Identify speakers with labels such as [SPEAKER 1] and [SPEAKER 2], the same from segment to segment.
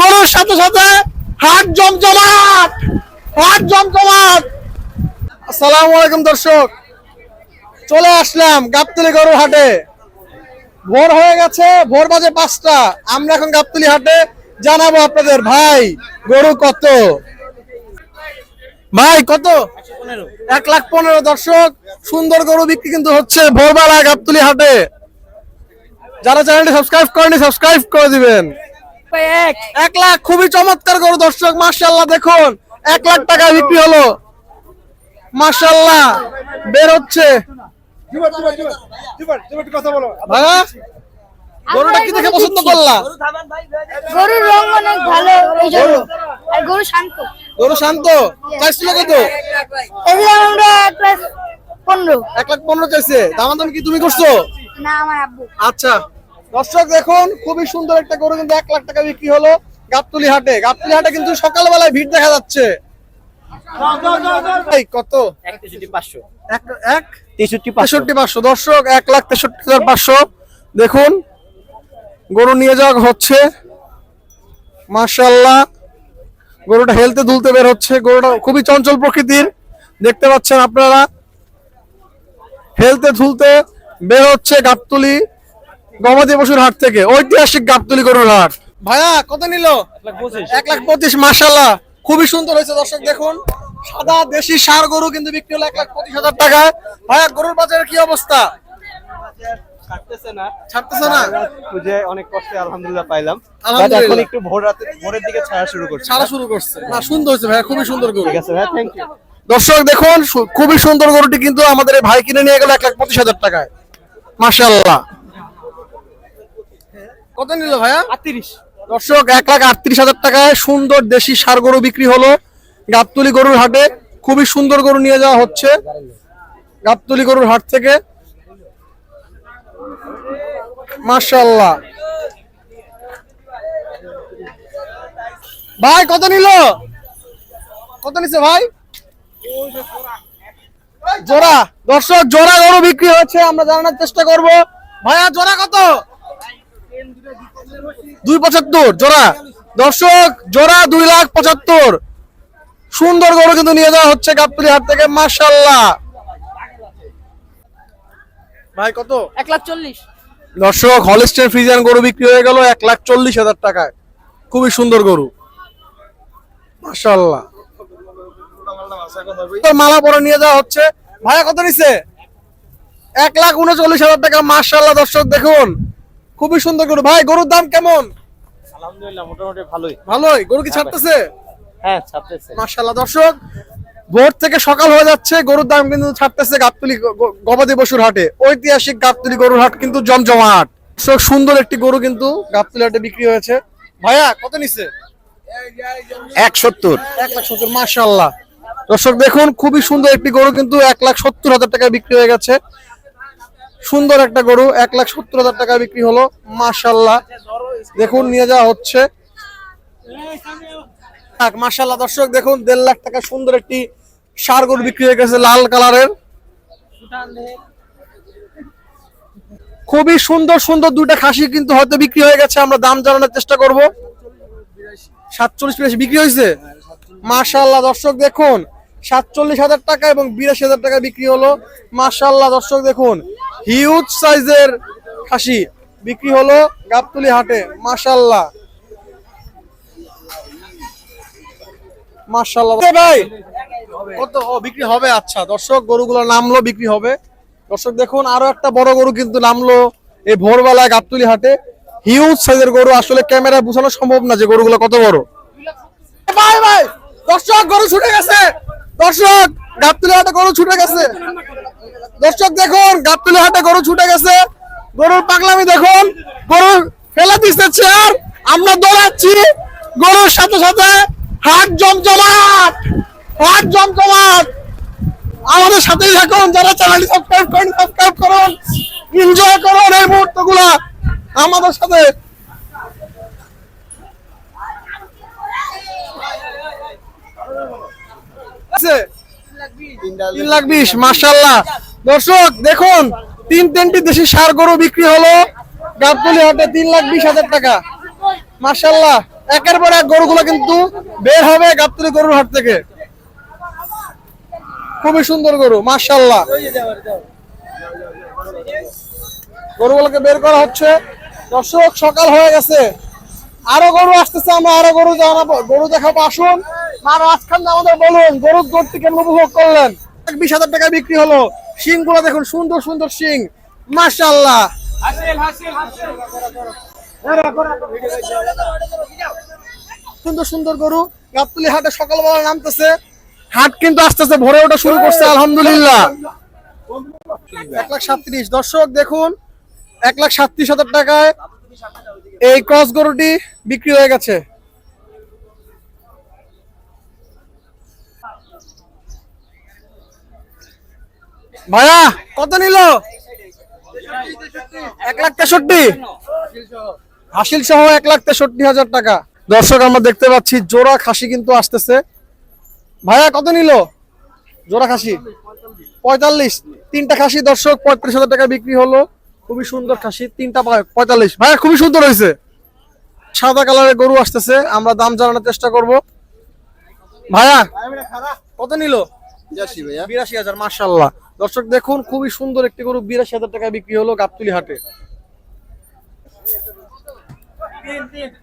[SPEAKER 1] গরুর সাথে সাথে হাট জমজমাট, হাট জমজমাট। আসসালামু আলাইকুম দর্শক, চলে আসলাম গাবতলী গরুর হাটে। ভোর হয়ে গেছে, ভোর বাজে 5টা। আমরা এখন গাবতলী হাটে জানাবো আপনাদের ভাই গরু কত, ভাই কত? 1,15,000। দর্শক সুন্দর গরু বিক্রি কিন্তু হচ্ছে ভোরবেলায় গাবতলী হাটে। যারা চ্যানেলটি সাবস্ক্রাইব করেনি সাবস্ক্রাইব করে দিবেন। 1 লাখ, খুবই চমৎকার গরু দর্শক, মাশাআল্লাহ। দেখুন 1 লাখ টাকা বিক্রি হলো, মাশাআল্লাহ। বের হচ্ছে ভাইয়া, গরুটা কি দেখে পছন্দ করলা?
[SPEAKER 2] গরুর রং অনেক ভালো, এই জন্য। আর গরু শান্ত।
[SPEAKER 1] গরু শান্ত। চাইছিল কত?
[SPEAKER 2] এই আমরা 1,15,000।
[SPEAKER 1] 1,15,000 চাইছে। দামাদামি কি তুমি করছো?
[SPEAKER 2] না, আমার আব্বু।
[SPEAKER 1] আচ্ছা দর্শক দেখুন, খুবই সুন্দর একটা গরু কিন্তু 1 লাখ টাকা বিক্রি হলো গাবতলী হাটে। গাবতলী হাটে কিন্তু সকালবেলায় ভিড় দেখা যাচ্ছে। কত? 63,500। দর্শক 1,63,500। দেখুন গরু নিয়ে যাওয়া হচ্ছে, মাশাআল্লাহ। গরুটা হেলতে দুলতে বের হচ্ছে। গরুটা খুবই চঞ্চল প্রকৃতির, দেখতে পাচ্ছেন আপনারা। হেলতে ধুলতে বের হচ্ছে গাবতলী গবাদি পশুর হাট থেকে, ঐতিহাসিক গাবতলী গরুর হাট। ভাইয়া কত নিল? 1,25,000। মাশাআল্লাহ, খুবই সুন্দর হয়েছে। দর্শক দেখুন, সাদা দেশি ষাঁড় গরু কিন্তু বিক্রি হলো 1,25,000 টাকায়। ভাইয়া গরুর বাজারের কি অবস্থা? ছাড়তেছে না।
[SPEAKER 3] খুঁজে অনেক কষ্টে আলহামদুলিল্লাহ পাইলাম।
[SPEAKER 1] আলহামদুলিল্লাহ।
[SPEAKER 3] এখন একটু ভোরের দিকে ছাড়া শুরু করছে।
[SPEAKER 1] না, সুন্দর হয়েছে ভাইয়া, খুবই সুন্দর গরু।
[SPEAKER 3] ঠিক আছে ভাই, থ্যাংক ইউ।
[SPEAKER 1] দর্শক দেখুন, খুবই সুন্দর গরুটি কিন্তু আমাদের এই ভাই কিনে নিয়ে গেল 1,25,000 টাকায়, মাশাআল্লাহ। কত নিল ভাইয়া? 38। দর্শক 1,38,000 টাকায় সুন্দর দেশি ষাঁড় গরু বিক্রি হলো গাবতলী গরুর হাটে। খুবই সুন্দর গরু নিয়ে যাওয়া হচ্ছে গাবতলী গরুর হাট থেকে, মাশাআল্লাহ। ভাই কত নিল? কত নিছে ভাই? জোড়া। দর্শক জোড়া গরু বিক্রি হচ্ছে, আমরা জানার চেষ্টা করব। ভাইয়া জোড়া কত? 2,75,000 জোড়া। দর্শক জোড়া 2,75,000। সুন্দর গরু কিন্তু নিয়ে যাওয়া হচ্ছে গাবতলী হাট থেকে, মাশাআল্লাহ। ভাই কত?
[SPEAKER 2] 1,40,000।
[SPEAKER 1] দর্শক হলিস্টাইন ফ্রিজিয়ান গরু বিক্রি হয়ে গেল 1,40,000 টাকায়। খুবই সুন্দর গরু, মাশাআল্লাহ। মালা পরে নিয়ে যাওয়া হচ্ছে। ভাইয়া কত নিছে? 1,39,000 টাকা, মাশাআল্লাহ। দর্শক দেখুন, খুবই সুন্দর গরু। ভাই গরুর দাম কেমন?
[SPEAKER 3] আলহামদুলিল্লাহ মোটামুটি ভালোই।
[SPEAKER 1] ভালোই। গরু কি ছাড়তেছে?
[SPEAKER 3] হ্যাঁ, ছাড়তেছে।
[SPEAKER 1] মাশাআল্লাহ। দর্শক ভোর থেকে সকাল হয়ে যাচ্ছে, গরুর দাম কিন্তু ছাড়তেছে গাবতলী গবাদি পশুর হাটে। ঐতিহাসিক গাবতলী গরুর হাট কিন্তু জমজমাট। দর্শক সুন্দর একটি গরু কিন্তু গাবতলী হাটে বিক্রি হয়েছে। ভাইয়া কত নিছে?
[SPEAKER 3] 170।
[SPEAKER 1] 1,70,000, মাশাআল্লাহ। দর্শক দেখুন, খুবই সুন্দর একটি গরু কিন্তু 1,70,000 টাকায় বিক্রি হয়ে গেছে। সুন্দর একটা গরু 1,70,000 টাকায় বিক্রি হলো, মাশাআল্লাহ। দেখুন নিয়ে যাওয়া হচ্ছে, মাশাআল্লাহ। দর্শক দেখুন 1.5 লাখ টাকা সুন্দর একটি ষাঁড় গরু বিক্রি হয়ে গেছে, লাল কালারের। খুবই সুন্দর সুন্দর দুইটা খাসি কিন্তু হয়তো বিক্রি হয়ে গেছে, আমরা দাম জানানোর চেষ্টা করব। 47-82 বিক্রি হয়েছে, মাশাআল্লাহ। দর্শক দেখুন 47,000 টাকা এবং 82,000 টাকা বিক্রি হলো, মাশাআল্লাহ। দর্শক দেখুন হিউজ সাইজের খাসি বিক্রি হলো গাবতলী হাটে, মাশাআল্লাহ, মাশাআল্লাহ। ভাই কত? ও বিক্রি হবে। আচ্ছা দর্শক গরুগুলো নামলো, বিক্রি হবে। দর্শক দেখুন আরো একটা বড় গরু কিন্তু নামলো এই ভোরবেলায় গাবতলী হাটে। হিউজ সাইজের গরু, আসলে ক্যামেরায় বোঝানো সম্ভব না যে গরুগুলো কত বড়। ভাই ভাই দর্শক গরু ছুটে গেছে। দর্শক গাবতলী হাটে গরু ছুটে গেছে। দর্শক দেখুন গাবতলী হাটে গরু ছুটে গেছে। গরুর পাগলামি দেখুন, গরু ফেলে দিচ্ছে চেয়ার, আমরা দৌড়াচ্ছি। গরুর সাথে সাথে হাট জমজমাট, হাট জমজমাট। আমাদের সাথেই থাকুন, যারা চ্যানেলটি সাবস্ক্রাইব করেন সাবস্ক্রাইব করুন, এনজয় করুন এই মুহূর্তগুলো আমাদের সাথে। 3,20,000, মাশাআল্লাহ। দর্শক দেখুন 3-3টি দেশি ষাঁড় গরু বিক্রি হলো গাবতলী হাটে 3,20,000 টাকা, মাশাআল্লাহ একের পর এক গরুগুলো কিন্তু বের হবে গাবতলী গরুর হাট থেকে। খুবই সুন্দর গরু মাশাআল্লাহ। গরুগুলোকে বের করা হচ্ছে। দর্শক সকাল হয়ে গেছে, আরো গরু আসতেছে, আমরা আরো গরু জানাবো, গরু দেখাবো। আসুন আর আজখান আমাদের বলুন গরুর দরটি কেমন উপভোগ করলেন। 20,000 টাকা বিক্রি হলো। শিং গুলো দেখুন, সুন্দর সুন্দর শিং মাশাআল্লাহ। সুন্দর সুন্দর গরু গাবতলী হাটে সকালবেলা নামতেছে। হাট কিন্তু আসতেছে, ভরে ওঠা শুরু করছে আলহামদুলিল্লাহ। 1,37,000 দর্শক দেখুন, 1,37,000 টাকায় এই ক্রস গরুটি বিক্রি হয়ে গেছে। ভাইয়া কত নিল? 1,63,000 হাসিল সহ 1,63,000 টাকা। দর্শক আমরা দেখতে পাচ্ছি জোড়া খাসি কিন্তু আসতেছে। ভাইয়া কত নিল জোড়া খাসি? 45। তিনটা খাসি দর্শক 35,000 টাকা বিক্রি হলো। খুবই সুন্দর খাসি, তিনটা 45। ভাইয়া খুবই সুন্দর হয়েছে। সাদা কালারের গরু আসতেছে, আমরা দাম জানানোর চেষ্টা করব। ভাইয়া কত নিল? 82,000 মাশাআল্লাহ। দর্শক দেখুন খুবই সুন্দর একটি গরু 82,000 টাকা বিক্রি হলো গাবতলী হাটে।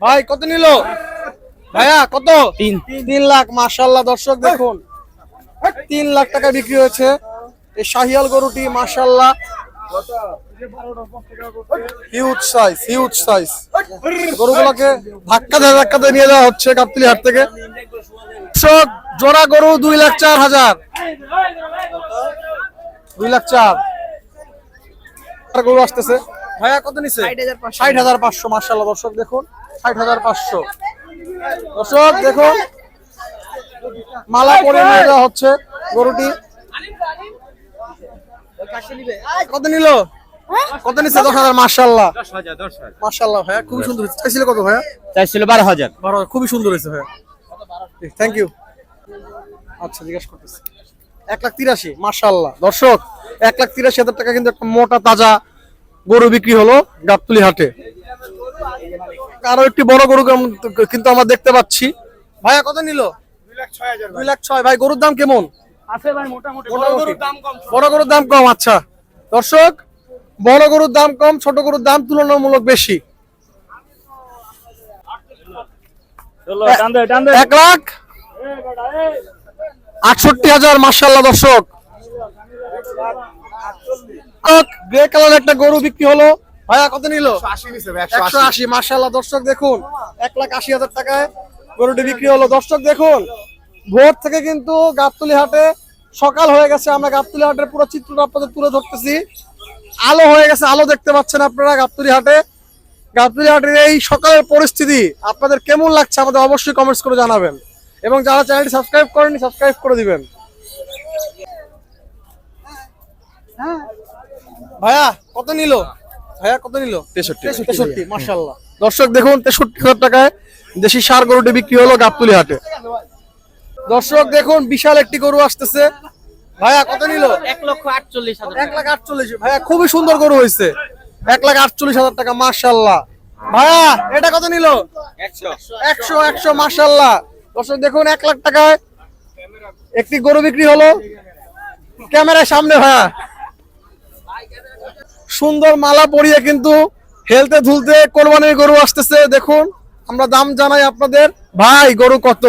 [SPEAKER 1] ভাই কত নিল? ভাইয়া কত? 3 লাখ মাশাআল্লাহ। দর্শক দেখুন 3 লাখ টাকা বিক্রি হয়েছে এই শাহিয়াল গরুটি মাশাআল্লাহ। হিউজ সাইজ গরুগুলোকে ধাক্কা দিয়ে নিয়ে যাওয়া হচ্ছে গাবতলী হাট থেকে। দর্শক জোড়া গরু 2,04,000। 2,04,000 গরু আসতেছে। ভাইয়া কত নিছে? 60,500 মাশাআল্লাহ। দর্শক দেখুন 60,500। দর্শক দেখুন মালা পরে নিয়ে যাওয়া হচ্ছে গরুটি। কত নিল? কত নিছে? 10,000 মাশাআল্লাহ।
[SPEAKER 3] 10,000
[SPEAKER 1] মাশাআল্লাহ ভাইয়া খুবই সুন্দর হয়েছে। চাইছিল কত ভাইয়া?
[SPEAKER 3] চাইছিল 12,000।
[SPEAKER 1] খুবই সুন্দর হয়েছে ভাইয়া, থ্যাংক ইউ। আচ্ছা জিজ্ঞাসা করতেছি 1,83,000 মাশাআল্লাহ। দর্শক 1,83,000 টাকা কিন্তু একটা মোটা তাজা গরু বিক্রি হলো গাবতলী হাটে। আরো একটি বড় গরু কিন্তু আমরা দেখতে পাচ্ছি। ভাইয়া কত নিল? 2,06,000। ভাই গরুর দাম কেমন
[SPEAKER 3] আছে ভাই? মোটামুটি
[SPEAKER 1] বড় গরুর দাম কম। আচ্ছা দর্শক বড় গরুর দাম কম, ছোট গরুর দাম তুলনামূলক বেশি। 1,68,000 মাশাআল্লাহ। দর্শক গ্রে কালার একটা গরু বিক্রি হলো। ভাইয়া কত নিল? 180 মাশাআল্লাহ। দর্শক দেখুন 1,80,000 টাকায় গরুটি বিক্রি হলো। দর্শক দেখুন ভোর থেকে কিন্তু গাবতলী হাটে সকাল হয়ে গেছে, আমরা গাবতলী হাটের পুরো চিত্রটা আপনাদের তুলে ধরতেছি। আলো হয়ে গেছে, আলো দেখতে পাচ্ছেন আপনারা গাবতলী হাটে। গাবতলী হাটের এই সকালের পরিস্থিতি আপনাদের কেমন লাগছে আমাদের অবশ্যই কমেন্টস করে জানাবেন, এবং যারা চ্যানেলটি সাবস্ক্রাইব করেনি সাবস্ক্রাইব করে দিবেন। ভাইয়া কত নিল? ভাইয়া কত নিল? 63 মাশাআল্লাহ। দর্শক দেখুন 63,000 টাকায় দেশি ষাঁড় গরুটি বিক্রি হলো গাবতলী হাটে। দর্শক দেখুন বিশাল একটি গরু আসতেছে। ভাইয়া কত নিল?
[SPEAKER 3] 1,48,000।
[SPEAKER 1] 1,48,000। ভাইয়া খুবই সুন্দর গরু হয়েছে। 1,48,000 টাকা মাশাআল্লাহ। ভাইয়া এটা কত নিল? 100 মাশাআল্লাহ। দর্শক দেখুন 1 লাখ টাকায় একটি গরু বিক্রি হলো ক্যামেরার সামনে। ভাইয়া সুন্দর মালা পরিয়ে কিন্তু হেলতে ধুলতে কোরবানির গরু আসতেছে। দেখুন আমরা দাম জানাই আপনাদের। ভাই গরু কত?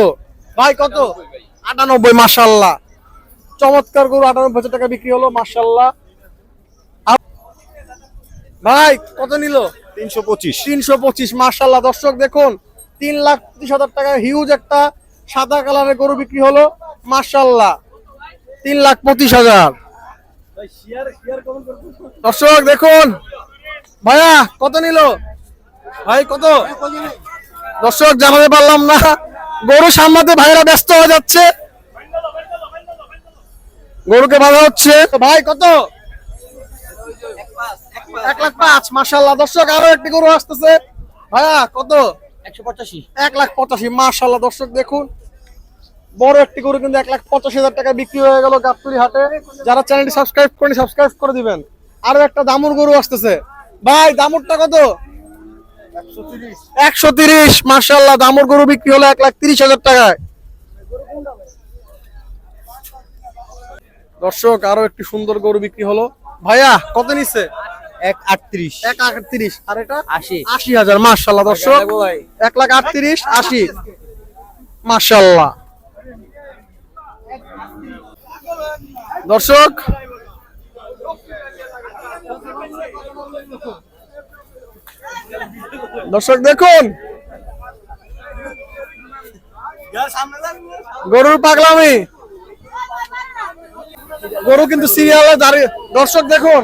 [SPEAKER 1] ভাই কত? 98 মাশাআল্লাহ। চমৎকার গরু 98,000 টাকা বিক্রি হলো মাশাআল্লাহ। ভাই কত নিল? 325 মাশাআল্লাহ। দর্শক দেখুন 3,25,000 টাকা হিউজ একটা সাদা কালারের গরু বিক্রি হলো মাশাআল্লাহ। 3,25,000। দর্শক দেখুন ভাইয়া কত নিল? ভাই কত? দর্শক জানাতে পারলাম না, গরু সামলাতে ভাইরা ব্যস্ত হয়ে যাচ্ছে, গরুকে বাঁধা হচ্ছে। ভাই কত? 1,05,000 মাশাআল্লাহ। দর্শক আরো একটি গরু আসতেছে। ভাইয়া কত?
[SPEAKER 3] 185।
[SPEAKER 1] 1,85,000 মাশাআল্লাহ। দর্শক দেখুন বড় একটি গরু কিন্তু 1,85,000 টাকা বিক্রি হয়ে গেল গাবতলী হাটে। যারা চ্যানেলটি সাবস্ক্রাইব করেনি সাবস্ক্রাইব করে দিবেন। আরো একটা দামুর গরু আসতেছে। ভাই দামুরটা কত? 130 মাশাআল্লাহ, দামর গরু বিক্রি হলো 1,30,000 টাকায়। দর্শক আরো একটি সুন্দর গরু বিক্রি হলো। ভাইয়া কত নিচ্ছে?
[SPEAKER 3] 138
[SPEAKER 1] 1,38,000। আর এটা
[SPEAKER 3] 80
[SPEAKER 1] 80,000 মাশাআল্লাহ দর্শক, 1,38,000 80 মাশাআল্লাহ। দর্শক দর্শক দেখুন গরুর পাগলামি, গরু কিন্তু সিরিয়ালে দাঁড়িয়ে। দর্শক দেখুন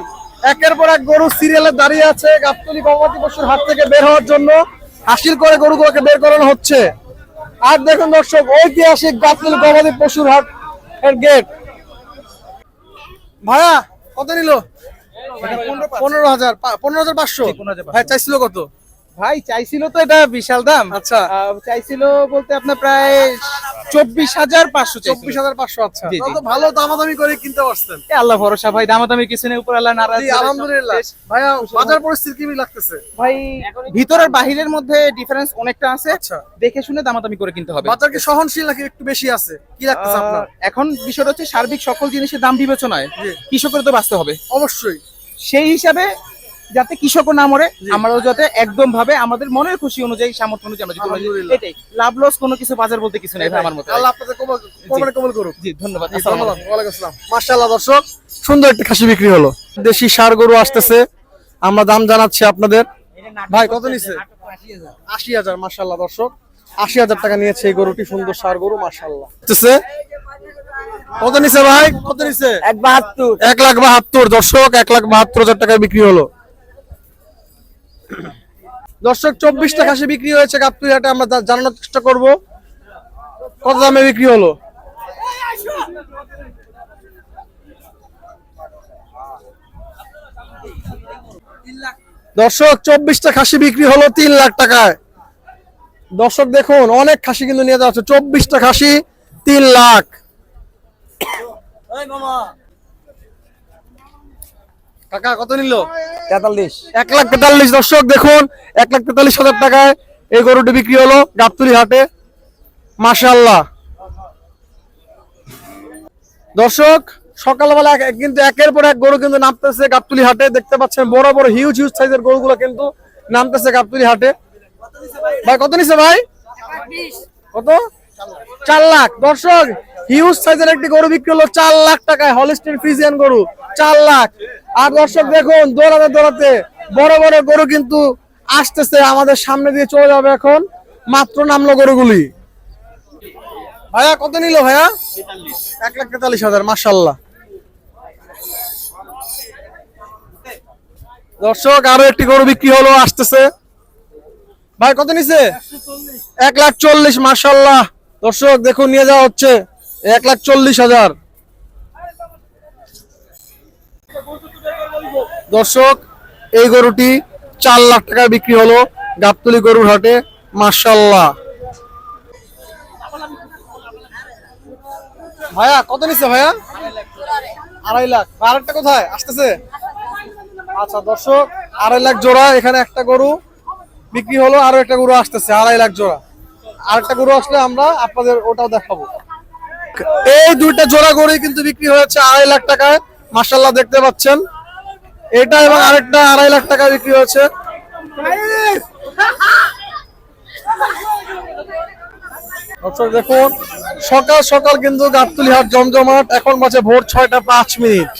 [SPEAKER 1] একের পর এক গরু সিরিয়ালে দাঁড়িয়ে আছে গাবতলী গবাদি পশুর হাট থেকে বের হওয়ার জন্য। হাসিল করে গরুগুলোকে বের করানো হচ্ছে। আর দেখুন দর্শক ঐতিহাসিক গাবতলী গবাদি পশুর হাট এর গেট। ভাইয়া কত নিল? 15,000 15,500। ভাই চাইছিল কত?
[SPEAKER 4] ভাই চাইছিল তো এটা বিশাল দাম।
[SPEAKER 1] আচ্ছা
[SPEAKER 4] চাইছিল বলতে আপনার প্রায় 24,500
[SPEAKER 1] 24,500। আচ্ছা
[SPEAKER 4] জি, জি।
[SPEAKER 1] তাহলে তো ভালো দামাদামি করে কিনতে পারছেন।
[SPEAKER 4] আল্লাহ ভরসা ভাই, দামাদামির কিছু নেই, উপর আল্লাহ নারাজ।
[SPEAKER 1] জি আলহামদুলিল্লাহ। ভাইয়া বাজার পরিস্থিতি কি লাগতেছে?
[SPEAKER 4] ভাই ভিতরের বাহিরের মধ্যে ডিফারেন্স অনেকটা আছে,
[SPEAKER 1] আচ্ছা
[SPEAKER 4] দেখে শুনে দামাদামি করে কিনতে হবে।
[SPEAKER 1] বাজার কি সহনশীল নাকি একটু বেশি আছে? কি লাগতেছে আপনার?
[SPEAKER 4] এখন বিষয়টা হচ্ছে সার্বিক সকল জিনিসের দাম বিবেচনায়
[SPEAKER 1] জি।
[SPEAKER 4] কৃষকের তো বাঁচতে হবে,
[SPEAKER 1] অবশ্যই।
[SPEAKER 4] সেই হিসাবে যাতে কৃষকও না মরে, আমরাও যাতে একদম ভাবে আমাদের মনের খুশি অনুযায়ী সামর্থ্য অনুযায়ী আমরা যদি করি,
[SPEAKER 1] আলহামদুলিল্লাহ।
[SPEAKER 4] এটাই লাভ লস কোনো কিছু বাজার বলতে কিছু নাই ভাই আমার মতে।
[SPEAKER 1] আল্লাহ আপনাদের কবল করুক।
[SPEAKER 4] জি ধন্যবাদ।
[SPEAKER 1] জি,
[SPEAKER 4] আসসালামু
[SPEAKER 1] ধন্যবাদ।
[SPEAKER 4] আলাইকুম।
[SPEAKER 1] ওয়ালাইকুম আসসালাম। মাশাআল্লাহ দর্শক সুন্দর একটা খাসি বিক্রি হলো। দেশি ষাঁড় গরু আসতেছে, আমরা দাম জানাচ্ছি আপনাদের। ভাই কত নিছে? 80,000 মাশাআল্লাহ দর্শক, 80,000 টাকা নিয়েছে এই গরুটি, সুন্দর ষাঁড় গরু মাশাআল্লাহ। কত নিছে ভাই? কত নিছে?
[SPEAKER 3] 172
[SPEAKER 1] 1,72,000 দর্শক, 1,72,000 টাকায় বিক্রি হলো। দর্শক 24টা খাসি বিক্রি হয়েছে গাবতলী হাটে, আমরা জানানোর চেষ্টা করব কত দামে বিক্রি হলো। দর্শক 24টা খাসি বিক্রি হলো 3 লাখ টাকায়। দর্শক দেখুন অনেক খাসি কিন্তু নিয়ে যাওয়া হচ্ছে। 24টা খাসি 3 লাখ। কাকা কত নিল?
[SPEAKER 3] 43
[SPEAKER 1] 1,43,000 দর্শক দেখুন 1,43,000 টাকায় এই গরুটি বিক্রি হলো গাবতলী হাটে মাশাআল্লাহ। দর্শক সকালবেলা কিন্তু একের পর এক গরু কিন্তু নামতেছে গাবতলী হাটে, দেখতে পাচ্ছেন বড় বড় হিউজ সাইজের গরুগুলো কিন্তু নামতেছে গাবতলী হাটে। ভাই কত নিছে ভাই? কত? 4 লাখ। দর্শক হিউজ সাইজের একটি গরু বিক্রি হলো 4 লাখ টাকায়, হলিস্টিন ফ্রিজিয়ান গরু 4 লাখ। আর দর্শক দেখুন দৌড়াতে দৌড়াতে বড় বড় গরু কিন্তু আসতেছে আমাদের সামনে দিয়ে চলে যাবে এখন, মাত্র নামলো গরুগুলি। ভাইয়া কত নিল ভাইয়া? 1,43,000 মাশাআল্লাহ। দর্শক আরো একটি গরু বিক্রি হলো, আসতেছে। ভাই কত নিছে? 1,40,000 মাশাআল্লাহ। দর্শক দেখুন নিয়ে যাওয়া হচ্ছে 1,40,000। দর্শক এই গরুটি 4 লাখ টাকায় বিক্রি হলো গাবতলী গরুর হাটে মাশাআল্লাহ। ভাইয়া কত নিচ্ছে ভাইয়া? 2.5 লাখ। আরেকটা কোথায় আসতেছে? আচ্ছা দর্শক 2.5 লাখ জোড়া, এখানে একটা গরু বিক্রি হলো, আরো একটা গরু আসতেছে 2.5 লাখ জোড়া। আরেকটা গরু আসলে আমরা আপনাদের ওটাও দেখাবো। এই দুইটা জোড়া গরু কিন্তু বিক্রি হয়েছে 2.5 লাখ টাকায় মাশাআল্লাহ, দেখতে পাচ্ছেন। এটা এবং আরেকটা 2.5 লাখ টাকা বিক্রি হয়েছে। দর্শক দেখুন সকাল সকাল কিন্তু গাবতলী হাট জমজমাট, এখন বাজে ভোর 6টা 5 মিনিট।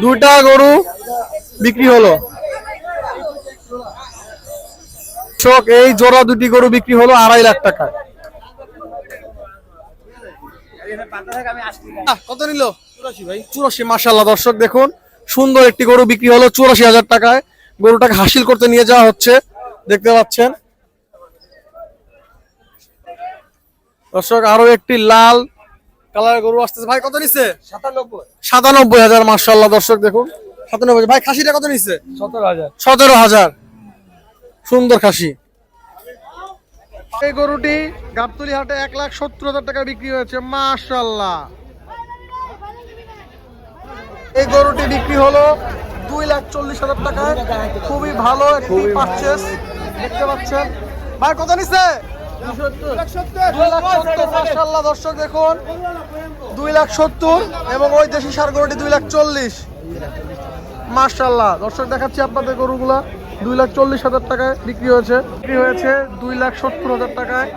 [SPEAKER 1] দুইটা গরু বিক্রি হলো। দর্শক এই জোড়া দুটি গরু বিক্রি হলো 2.5 লাখ টাকায়। কত নিল? 84 ভাই। 84 মাশাআল্লাহ। দর্শক দেখুন সুন্দর একটি গরু বিক্রি হলো 84,000 টাকায়। গরুটাকে হাসিল করতে নিয়ে যাওয়া হচ্ছে, দেখতে পাচ্ছেন। দর্শক আরো একটি লাল কালারের গরু আসতেছে। ভাই কত নিছে? 97,000 মাশাআল্লাহ। দর্শক দেখুন 97,000। ভাই খাসিটা কত নিছে? 17,000। সুন্দর খাসি। এই গরুটি গাবতলী হাটে 1,70,000 টাকা বিক্রি হয়েছে মাশাআল্লাহ। এই গরুটি বিক্রি হলো 2,40,000 টাকায় খুবই ভালো একটি পারচেস দেখতে পাচ্ছেন। ভাই কত নিচ্ছে? 2,70,000 মাশাআল্লাহ দর্শক দেখুন 2,70,000 এবং ওই দেশি ষাঁড় গরুটি 2,40,000 মাশাআল্লাহ দর্শক দেখাচ্ছি আপনাদের গরুগুলা 2,40,000 টাকায় বিক্রি হয়েছে 2,70,000 টাকায়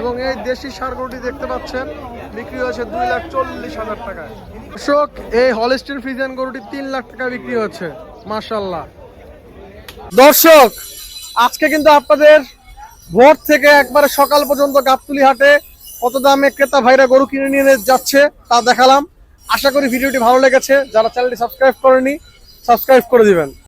[SPEAKER 1] এবং এই দেশি ষাঁড় গরুটি দেখতে পাচ্ছেন বিক্রি হয়েছে 2,40,000 টাকায়। দর্শক এই হলস্টিন ফ্রিজিয়ান গরুটি 3 লাখ টাকা বিক্রি হচ্ছে মাশাআল্লাহ। দর্শক আজকে কিন্তু আপনাদের ভোর থেকে একবারে সকাল পর্যন্ত গাবতলী হাটে কত দামে ক্রেতা ভাইরা গরু কিনে নিয়ে যাচ্ছে তা দেখালাম। আশা করি ভিডিওটি ভালো লেগেছে। যারা চ্যানেলটি সাবস্ক্রাইব করেনি সাবস্ক্রাইব করে দিবেন।